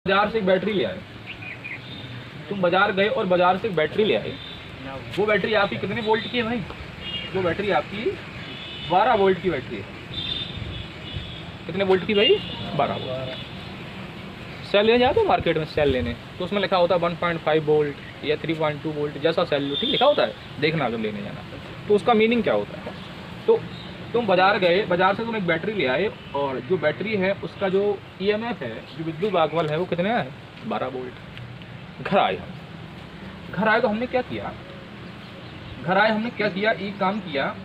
बाजार से एक बैटरी ले आए, तुम बाजार गए और बाजार से एक बैटरी ले आए। वो बैटरी आपकी कितने वोल्ट की है भाई? वो बैटरी आपकी 12 वोल्ट की बैटरी है। कितने वोल्ट की भाई? 12 वोल्ट। सेल लेने जाते हो मार्केट में, सेल लेने, तो उसमें लिखा होता है 1.5 वोल्ट या 3.2 वोल्ट, जैसा सेल ठीक लिखा होता है, देखना अगर लेने जाना तो उसका मीनिंग क्या होता है। तो तुम बाजार गए, बाजार से तुम एक बैटरी ले आए और जो बैटरी है उसका जो ईएमएफ है, जो विद्युत भागबल है, वो कितने है? 12 वोल्ट। घर आए हम, घर आए तो हमने क्या किया? घर आए हमने क्या किया? एक काम किया,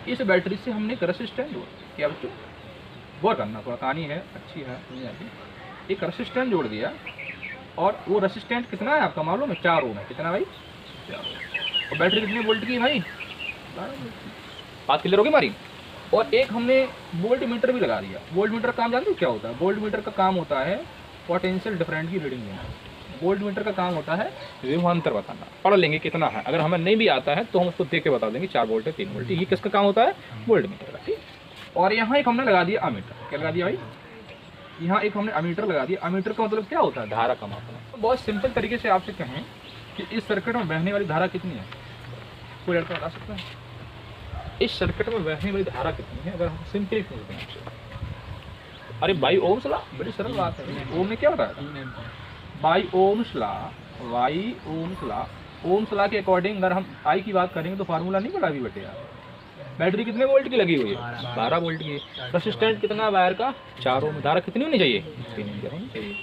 इस बैटरी से हमने एक रेसिस्टेंस जोड़ा। क्या बच्चों? गौर करना, थोड़ा कहानी है, अच्छी है, नहीं आती। एक रेसिस्टेंस जोड़ दिया और वो रेसिस्टेंस कितना है आपका मालूम है? 4 ओम है। कितना भाई? 4 ओम। और बैटरी कितने वोल्ट की है भाई? 12 वोल्ट की। बात क्लियर होगी हमारी। और एक हमने वोल्ट मीटर भी लगा दिया। वोल्ट मीटर का काम जानते हो क्या होता है? वोल्ट मीटर का काम होता है पोटेंशियल डिफरेंस की रीडिंग लेना। वोल्ट मीटर का काम होता है विभवांतर बताना। पढ़ लेंगे कितना है, अगर हमें नहीं भी आता है तो हम उसको देख के बता देंगे 4 वोल्ट है 3 वोल्ट। ये किसका काम होता है? वोल्ट मीटर का। ठीक। और यहाँ एक हमने लगा दिया अमीटर। क्या लगा दिया भाई? यहाँ एक हमने अमीटर लगा दिया। अमीटर का मतलब क्या होता है? धारा का मापना। तो बहुत सिंपल तरीके से आपसे कहें कि इस सर्किट में बहने वाली धारा कितनी है, कोई लड़का बता सकता है? इस सर्किट में बहने वाली धारा कितनी है अगर हम सिंपली पूछते हैं आपसे? अरे बाई ओम्स लॉ, बड़ी सरल बात है। ओम ने क्या बताया था? By Ohm's law, by Ohm's law. Ohm's law के अकॉर्डिंग अगर हम आई की बात करेंगे तो फार्मूला नहीं पड़ा अभी बेटे यार। बैटरी कितने वोल्ट की लगी हुई है? 12 वोल्ट की। रेसिस्टेंस कितना वायर का? 4 ओम। धारा कितनी होनी चाहिए? 3 एम्पीयर होनी चाहिए।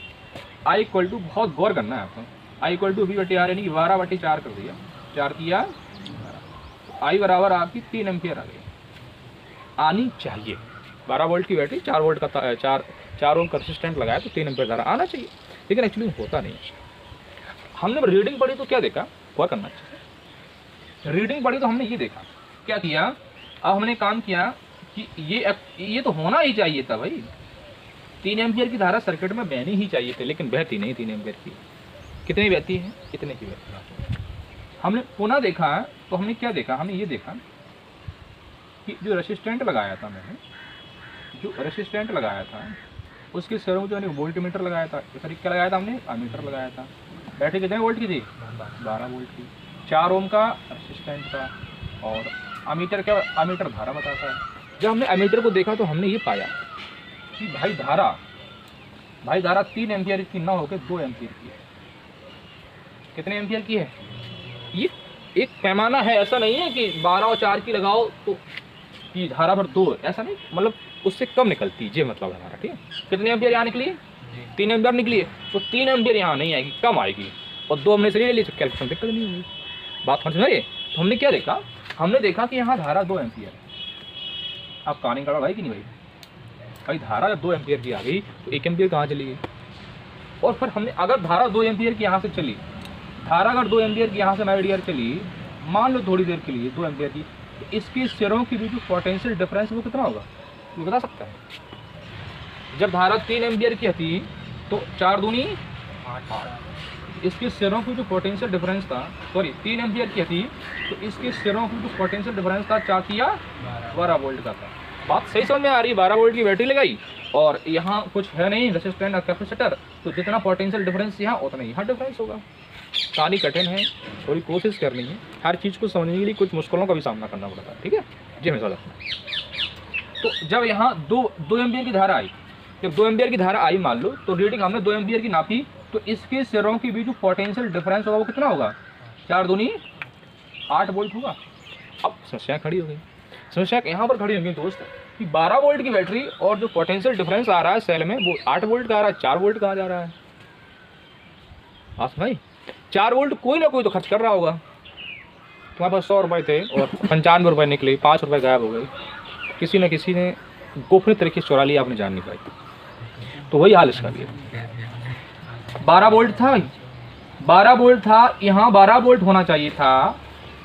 आई इक्वल टू, बहुत गौर करना है आपको, आई इक्वल टू V/R यानी कि 12/4 कर दिया, 4 किया, आई बराबर आपकी 3 एम्पीयर आ गई, आनी चाहिए। 12 वोल्ट की बैटरी, 4 वोल्ट का 4 ओम का रेसिस्टेंस लगाया तो 3 एम्पीयर धारा आना चाहिए, लेकिन एक्चुअली होता नहीं है। हमने रीडिंग पढ़ी तो क्या देखा? गौर करना चाहिए। रीडिंग पढ़ी तो हमने ये देखा, क्या किया? अब हमने काम किया कि ये तो होना ही चाहिए था भाई, 3 एम्पीयर की धारा सर्किट में बहनी ही चाहिए थी, लेकिन बहती नहीं 3 एम्पीयर की। कितनी बहती है? इतने की बहती है। हमने पुनः देखा तो हमने क्या देखा? हमने ये देखा कि जो रेसिस्टेंट लगाया था मैंने, जो रेसिस्टेंट लगाया था उसके सिरों जो वोल्ट मीटर लगाया था, सॉरी क्या लगाया था हमने? अमीटर लगाया था। बैटरी कितने वोल्ट की थी? 12 वोल्ट की। 4 ओम का रेसिस्टेंट था और अमीटर क्या? अमीटर धारा बताता है। जब हमने अमीटर को देखा तो हमने ये पाया कि भाई धारा 3 एम्पीयर की ना होकर 2 एम्पीयर की है। कितने एम्पीयर की है? ये एक पैमाना है, ऐसा नहीं है कि 12 और 4 की लगाओ तो की धारा पर 2, ऐसा नहीं, मतलब उससे कम निकलती है, ये मतलब है हमारा। ठीक है। कितने एम्पीयर यहाँ निकली? 3 एम्पीयर निकली है, तो 3 एम्पीयर यहाँ नहीं आएगी, कम आएगी, और 2 हमने से ले ली तो कैलकुलेशन दिक्कत नहीं होगी। बात समझ में आई? तो हमने क्या देखा? हमने देखा कि यहाँ धारा 2 एम्पीयर है। आप कहानी करो भाई कि नहीं भाई? भाई धारा 2 एम्पीयर की आ गई तो 1 एम्पीयर कहाँ चली गई? और फिर हमने अगर धारा 2 एम्पीयर की यहाँ से चली, धारा अगर 2 एम्पीयर की यहाँ से माय डियर चली, मान लो थोड़ी देर के लिए 2 एम्पीयर की, तो इसके सिरों की भी जो पोटेंशियल डिफरेंस वो कितना होगा? वो बता सकता है? जब धारा 3 एम्पीयर की थी तो 4 दूनी 8, इसके सिरों की जो पोटेंशियल डिफरेंस था, सॉरी 3 एम्पीयर की थी तो इसके सिरों की जो पोटेंशियल डिफरेंस था 4 किया 12 वोल्ट का था। बात सही समझ में आ रही है? 12 वोल्ट की बैटरी लगाई और यहाँ कुछ है नहीं रेसिस्टेंट और कैपेसिटर, तो जितना पोटेंशियल डिफरेंस यहाँ उतना यहाँ डिफरेंस होगा। कहानी कठिन है, थोड़ी कोशिश करनी है, हर चीज़ को समझने के लिए कुछ मुश्किलों का भी सामना करना पड़ता है। ठीक है जी, मैं समझ। तो जब यहाँ 2 एम्पीयर की धारा आई, जब 2 एम्पीयर की धारा आई मान लो, तो रीडिंग हमने 2 एम्पीयर की नापी, तो इसके सिरों की भी जो पोटेंशियल डिफरेंस होगा वो कितना होगा? 4 दूनी 8 वोल्ट होगा। अब समस्या खड़ी हो गई। समस्या यहाँ पर खड़ी होगी दोस्त कि 12 वोल्ट की बैटरी और जो पोटेंशियल डिफरेंस आ रहा है सेल में वो 8 वोल्ट का आ रहा है, 4 वोल्ट का आ जा रहा है। हाँ भाई, 4 वोल्ट कोई ना कोई तो खर्च कर रहा होगा। तुम्हारे पास 100 रुपये थे और 95 रुपये निकले, 5 रुपये गायब हो गए, किसी न किसी ने गोपनीय तरीके से चुरा लिया, आपने जान नहीं पाई। तो वही हाल इसका भी है। 12 वोल्ट था, 12 वोल्ट था, यहाँ 12 वोल्ट होना चाहिए था,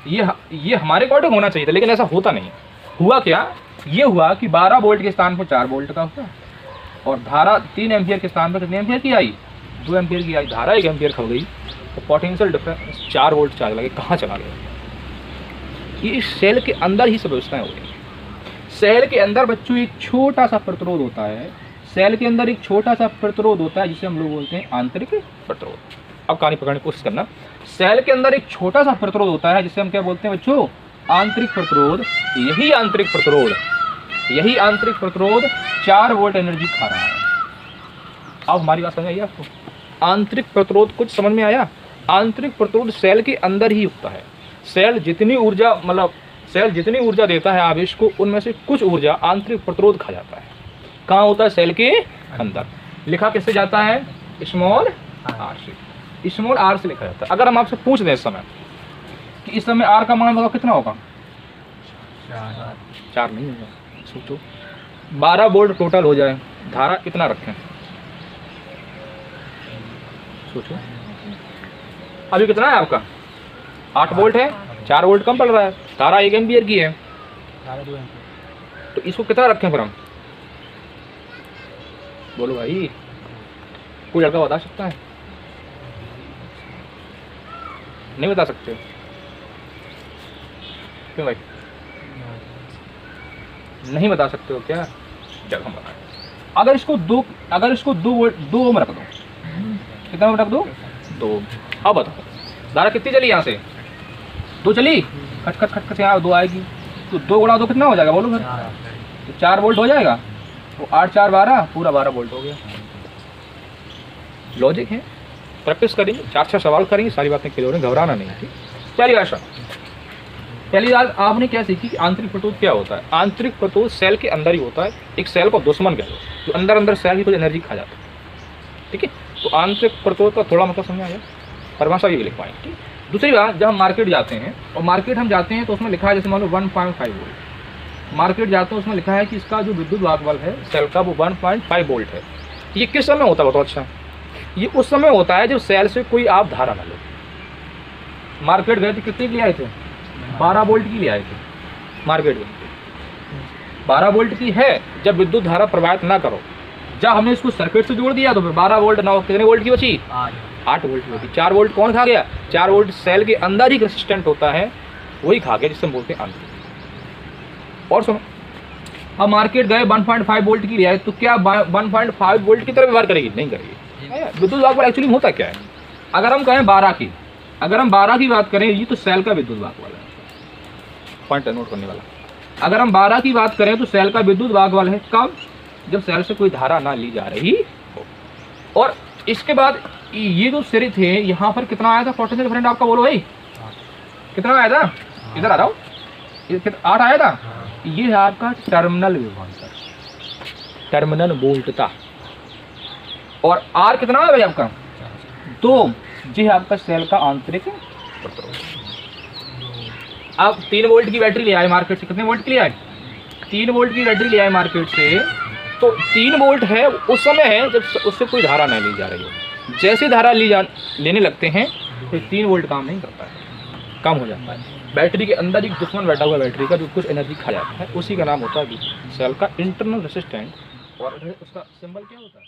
ये हमारे अकॉर्डिंग होना चाहिए था, लेकिन ऐसा होता नहीं। हुआ क्या? ये हुआ कि 12 वोल्ट के स्थान पर 4 वोल्ट का हुआ और धारा 3 एम्पीयर के स्थान पर कितने एम्पीयर की आई? 2 एम्पीयर की आई। धारा 1 एम्पीयर खो गई तो पोटेंशियल डिफरेंस 4 वोल्ट चार्ज लगे, कहाँ चला गया? ये इस सेल के अंदर ही सब व्यवस्थाएं हो गई। सेल के अंदर बच्चों एक छोटा सा प्रतिरोध होता है, सेल के अंदर एक छोटा सा प्रतिरोध होता है जिसे हम लोग बोलते हैं आंतरिक प्रतिरोध। अब कहानी पकड़ने की कोशिश करना। सेल के अंदर एक छोटा सा प्रतिरोध होता है जिसे हम क्या बोलते हैं बच्चों? आंतरिक प्रतिरोध। यही आंतरिक प्रतिरोध 4 वोल्ट एनर्जी खा रहा है। अब हमारी बात समझ आई आपको? आंतरिक प्रतिरोध कुछ समझ में आया? आंतरिक प्रतिरोध सेल के अंदर ही होता है। सेल जितनी ऊर्जा देता है आवेश को, उनमें से कुछ ऊर्जा आंतरिक प्रतिरोध खा जाता है। कहाँ होता है? सेल के अंदर। लिखा किससे जाता है? स्मॉल आर से। स्मॉल आर से लिखा जाता है। अगर हम आपसे पूछ दें इस समय कि इस समय आर का मान बताओ कितना होगा? 4 नहीं होगा। सोचो 12 वोल्ट टोटल हो जाए, धारा कितना रखें? सोचो अभी कितना है आपका? 8 वोल्ट है, 4 वोल्ट कम पड़ रहा है, धारा 1 एम्पियर की है, तो इसको कितना रखें फिर हम? बोलो भाई, कोई लड़का बता सकता है? नहीं बता सकते? क्यों भाई नहीं बता सकते हो क्या? चलो हम बताएं। अगर इसको 2 ओम रख दो, कितना ओम रख दो? 2। अब बताओ धारा कितनी चली यहाँ से? 2 चली, खट खट खट खट यहाँ 2 आएगी, तो 2 गुणा 2 कितना हो जाएगा बोलो फिर? तो 4 वोल्ट हो जाएगा। तो 8 4 12, पूरा 12 वोल्ट हो गया। लॉजिक है, प्रैक्टिस करेंगे, 4-6 सवाल करेंगे, सारी बातें क्लियर हो रही, घबराना नहीं है। पहली बात आपने क्या सीखी कि आंतरिक प्रतिरोध क्या होता है? आंतरिक प्रतिरोध सेल के अंदर ही होता है। एक सेल को दुश्मन कह लो, जो अंदर सेल की कुछ एनर्जी खा जाता है। ठीक है, तो आंतरिक प्रतिरोध का थोड़ा मतलब समझ आया, परिभाषा भी लिख पाएंगे। ठीक। दूसरी बात, जब हम मार्केट जाते हैं और मार्केट हम जाते हैं तो उसमें लिखा है, जैसे मान लो 1.5 वोल्ट मार्केट जाते हैं, उसमें लिखा है कि इसका जो विद्युत वाहक है सेल का वो 1.5 वोल्ट है। ये किस समय होता है बताओ? अच्छा, ये उस समय होता है जब सेल से कोई आप धारा ना लो। मार्केट गए थे, कितने के लिए आए थे? 12 वोल्ट की लिए आए थे। मार्केट गए 12 वोल्ट की है, जब विद्युत धारा प्रवाहित ना करो, जब हमने इसको सर्किट से जोड़ दिया तो फिर 12 वोल्ट ना, कितने वोल्ट की बची? 8 वोल्ट की बची। 4 वोल्ट कौन खा गया? 4 वोल्ट सेल के अंदर ही रेसिस्टेंट होता है, वही खा गया, जिससे हम बोलते हैं आंतरिक। और सुनो, अब मार्केट गए 1.5 वोल्ट की लिए आए, तो क्या 1.5 वोल्ट की तरह व्यवहार करेगी? नहीं करेगी। विद्युत वाहक बल एक्चुअली होता क्या है? अगर हम कहें 12 की बात करें, ये तो सेल का विद्युत वाहक बल है, पॉइंट नोट करने वाला। अगर हम 12 की बात करें तो सेल का विद्युत वाहक बल है कब? जब सेल से कोई धारा ना ली जा रही हो। और इसके बाद ये जो सिरे थे, यहाँ पर कितना आया था पोटेंशियल डिफरेंस आपका? बोलो भाई कितना आया था? इधर आ जाओ, 8 आया था। ये है आपका टर्मिनल विभवांतर, टर्मिनल वोल्टता। और आर कितना है भाई आपका? 2। ये है आपका सेल का आंतरिक प्रतिरोध। अब 3 वोल्ट की बैटरी ले आए मार्केट से। कितने वोल्ट की ले आए? 3 वोल्ट की बैटरी ले आए मार्केट से। तो 3 वोल्ट है, उस समय है जब उससे कोई धारा नहीं ली जा रही हो। जैसे धारा लेने लगते हैं तो 3 वोल्ट काम नहीं करता है, कम हो जाता है। बैटरी के अंदर एक दुश्मन बैठा हुआ बैटरी का, जो कुछ एनर्जी खा जाता है, उसी का नाम होता है सेल का इंटरनल रेसिस्टेंस। और उसका सिंबल क्या होता है?